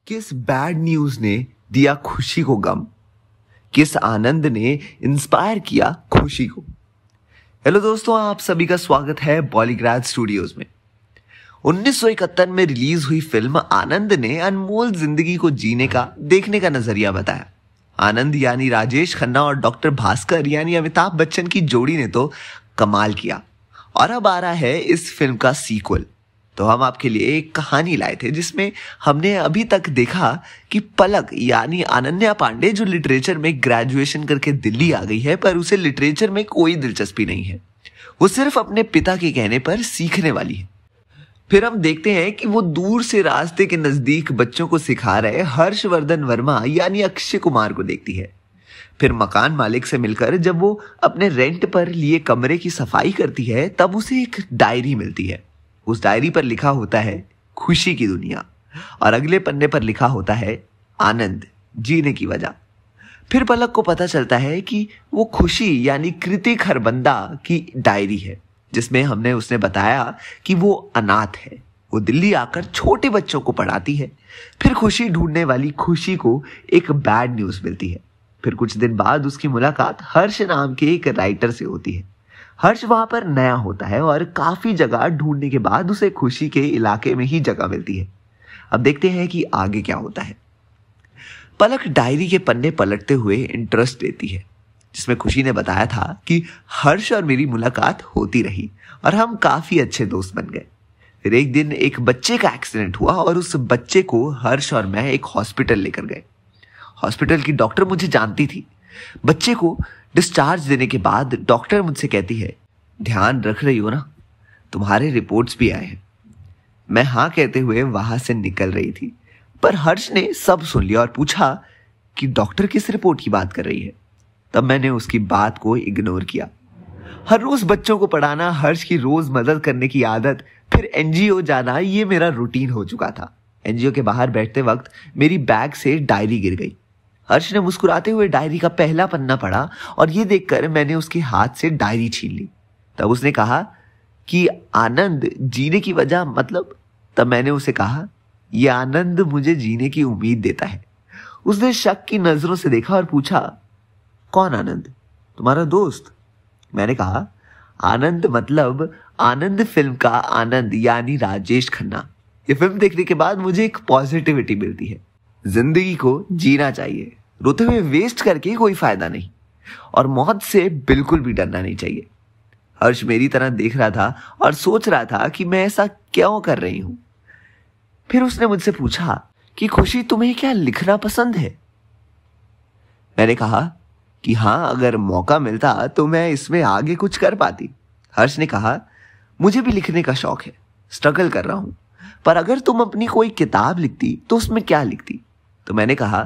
किस bad news ने दिया खुशी को गम? किस आनंद ने इंस्पायर किया खुशी को? हेलो दोस्तों, आप सभी का स्वागत है बॉलीग्राड स्टूडियोज में। 1971 में रिलीज हुई फिल्म आनंद ने अनमोल जिंदगी को जीने का, देखने का नजरिया बताया। आनंद यानी राजेश खन्ना और डॉक्टर भास्कर यानी अमिताभ बच्चन की जोड़ी ने तो कमाल किया। और अब आ रहा है इस फिल्म का सीक्वल। तो हम आपके लिए एक कहानी लाए थे जिसमें हमने अभी तक देखा कि पलक यानी अनन्या पांडे जो लिटरेचर में ग्रेजुएशन करके दिल्ली आ गई है, पर उसे लिटरेचर में कोई दिलचस्पी नहीं है। वो सिर्फ अपने पिता के कहने पर सीखने वाली है। फिर हम देखते हैं कि वो दूर से रास्ते के नजदीक बच्चों को सिखा रहे हर्षवर्धन वर्मा यानी अक्षय कुमार को देखती है। फिर मकान मालिक से मिलकर जब वो अपने रेंट पर लिए कमरे की सफाई करती है, तब उसे एक डायरी मिलती है। उस डायरी पर लिखा होता है खुशी की दुनिया, और अगले पन्ने पर लिखा होता है आनंद, जीने की वजह। फिर पलक को पता चलता है कि वो खुशी यानी कृति खरबंदा की डायरी है, जिसमें उसने बताया कि वो अनाथ है। वो दिल्ली आकर छोटे बच्चों को पढ़ाती है। फिर खुशी ढूंढने वाली खुशी को एक बैड न्यूज मिलती है। फिर कुछ दिन बाद उसकी मुलाकात हर्ष नाम के एक राइटर से होती है। हर्ष वहां पर नया होता है और काफी जगह ढूंढने के बाद उसे खुशी के इलाके में ही जगह मिलती है। अब देखते हैं कि आगे क्या होता है। पलक डायरी के पन्ने पलटते हुए इंटरेस्ट लेती है, जिसमें खुशी ने बताया था कि हर्ष और मेरी मुलाकात होती रही और हम काफी अच्छे दोस्त बन गए। फिर एक दिन एक बच्चे का एक्सीडेंट हुआ और उस बच्चे को हर्ष और मैं एक हॉस्पिटल लेकर गए। हॉस्पिटल की डॉक्टर मुझे जानती थी। बच्चे को डिस्चार्ज देने के बाद डॉक्टर मुझसे कहती है, ध्यान रख रही हो ना, तुम्हारे रिपोर्ट्स भी आए हैं। मैं हाँ कहते हुए वहां से निकल रही थी, पर हर्ष ने सब सुन लिया और पूछा कि डॉक्टर किस रिपोर्ट की बात कर रही है। तब मैंने उसकी बात को इग्नोर किया। हर रोज बच्चों को पढ़ाना, हर्ष की रोज मदद करने की आदत, फिर एनजीओ जाना, ये मेरा रूटीन हो चुका था। एनजीओ के बाहर बैठते वक्त मेरी बैग से डायरी गिर गई। हर्ष ने मुस्कुराते हुए डायरी का पहला पन्ना पढ़ा और ये देखकर मैंने उसके हाथ से डायरी छीन ली। तब उसने कहा कि आनंद, जीने की वजह मतलब? तब मैंने उसे कहा, यह आनंद मुझे जीने की उम्मीद देता है। उसने शक की नजरों से देखा और पूछा, कौन आनंद? तुम्हारा दोस्त? मैंने कहा, आनंद मतलब आनंद फिल्म का आनंद यानी राजेश खन्ना। ये फिल्म देखने के बाद मुझे एक पॉजिटिविटी मिलती है। जिंदगी को जीना चाहिए, रोते हुए वेस्ट करके कोई फायदा नहीं, और मौत से बिल्कुल भी डरना नहीं चाहिए। हर्ष मेरी तरह देख रहा था और सोच रहा था कि मैं ऐसा क्यों कर रही हूं। फिर उसने मुझसे पूछा कि खुशी, तुम्हें क्या लिखना पसंद है? मैंने कहा कि हाँ, अगर मौका मिलता तो मैं इसमें आगे कुछ कर पाती। हर्ष ने कहा, मुझे भी लिखने का शौक है, स्ट्रगल कर रहा हूं, पर अगर तुम अपनी कोई किताब लिखती तो उसमें क्या लिखती? तो मैंने कहा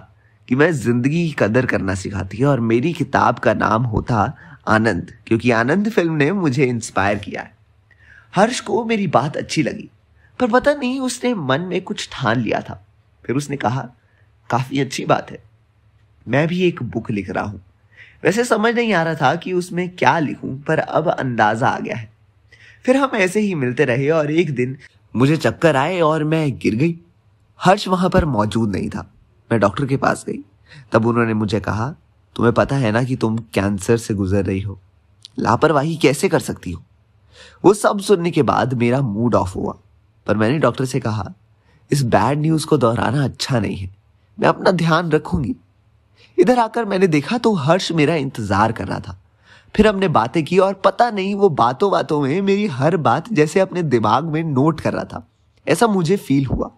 कि मैं जिंदगी की कदर करना सिखाती है और मेरी किताब का नाम होता आनंद, क्योंकि आनंद फिल्म ने मुझे इंस्पायर किया है। हर्ष को मेरी बात अच्छी लगी, पर पता नहीं उसने मन में कुछ ठान लिया था। फिर उसने कहा, काफी अच्छी बात है, मैं भी एक बुक लिख रहा हूं। वैसे समझ नहीं आ रहा था कि उसमें क्या लिखूं, पर अब अंदाजा आ गया है। फिर हम ऐसे ही मिलते रहे और एक दिन मुझे चक्कर आए और मैं गिर गई। हर्ष वहां पर मौजूद नहीं था। मैं डॉक्टर के पास गई। तब उन्होंने मुझे कहा, तुम्हें पता है ना कि तुम कैंसर से गुजर रही हो, लापरवाही कैसे कर सकती हो? वो सब सुनने के बाद मेरा मूड ऑफ हुआ, पर मैंने डॉक्टर से कहा, इस बैड न्यूज को दोहराना अच्छा नहीं है, मैं अपना ध्यान रखूंगी। इधर आकर मैंने देखा तो हर्ष मेरा इंतजार कर रहा था। फिर हमने बातें की और पता नहीं वो बातों बातों में मेरी हर बात जैसे अपने दिमाग में नोट कर रहा था, ऐसा मुझे फील हुआ।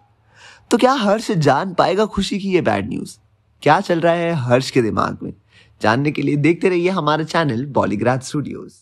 तो क्या हर्ष जान पाएगा खुशी की ये बैड न्यूज? क्या चल रहा है हर्ष के दिमाग में? जानने के लिए देखते रहिए हमारा चैनल बॉलीग्राड स्टूडियोज।